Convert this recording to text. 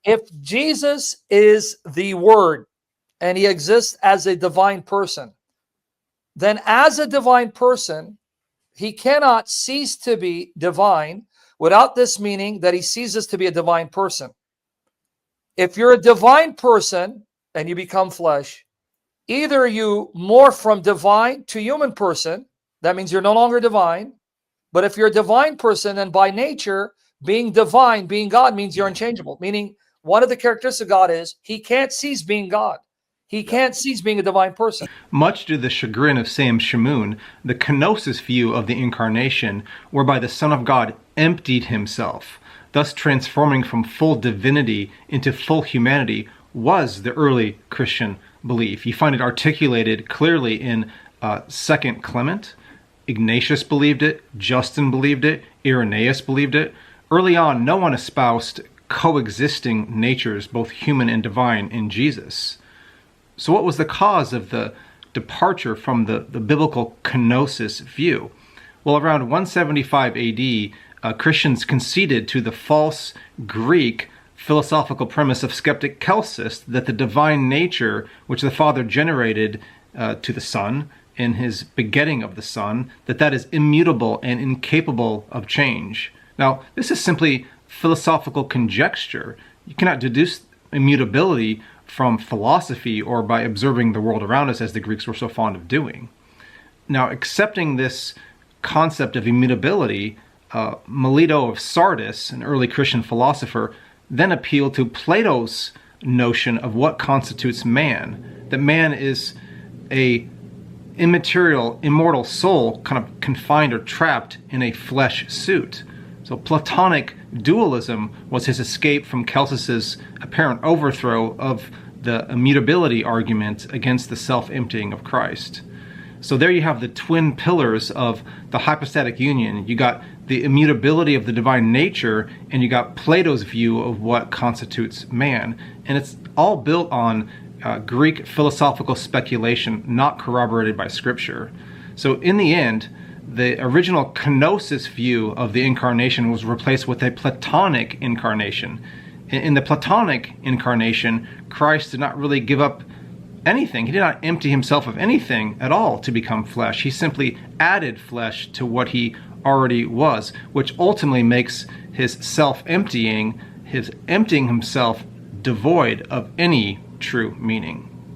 If Jesus is the Word and he exists as a divine person, then as a divine person, he cannot cease to be divine without this meaning that he ceases to be a divine person. If you're a divine person and you become flesh, either you morph from divine to human person, that means you're no longer divine. But if you're a divine person, then by nature, being divine, being God, means you're unchangeable. Meaning, one of the characteristics of God is he can't cease being God. He can't cease being a divine person. Much to the chagrin of Sam Shamoun, the kenosis view of the Incarnation, whereby the Son of God emptied himself, thus transforming from full divinity into full humanity, was the early Christian belief. You find it articulated clearly in 2 Clement. Ignatius believed it, Justin believed it, Irenaeus believed it. Early on, no one espoused coexisting natures, both human and divine, in Jesus. So what was the cause of the departure from the biblical kenosis view? Well, around 175 AD, Christians conceded to the false Greek philosophical premise of skeptic Celsus that the divine nature which the Father generated to the Son in his begetting of the Son, that is immutable and incapable of change. Now, this is simply philosophical conjecture. You cannot deduce immutability from philosophy or by observing the world around us, as the Greeks were so fond of doing. Now, accepting this concept of immutability, Melito of Sardis, an early Christian philosopher, then appealed to Plato's notion of what constitutes man, that man is a immaterial, immortal soul kind of confined or trapped in a flesh suit. So Platonic dualism was his escape from Celsus's apparent overthrow of the immutability argument against the self-emptying of Christ. So there you have the twin pillars of the hypostatic union. You got the immutability of the divine nature, and you got Plato's view of what constitutes man. And it's all built on Greek philosophical speculation, not corroborated by Scripture. So in the end, the original kenosis view of the Incarnation was replaced with a Platonic incarnation. In the Platonic incarnation, Christ did not really give up anything. He did not empty himself of anything at all to become flesh. He simply added flesh to what he already was, which ultimately makes his self-emptying, his emptying himself, devoid of any true meaning.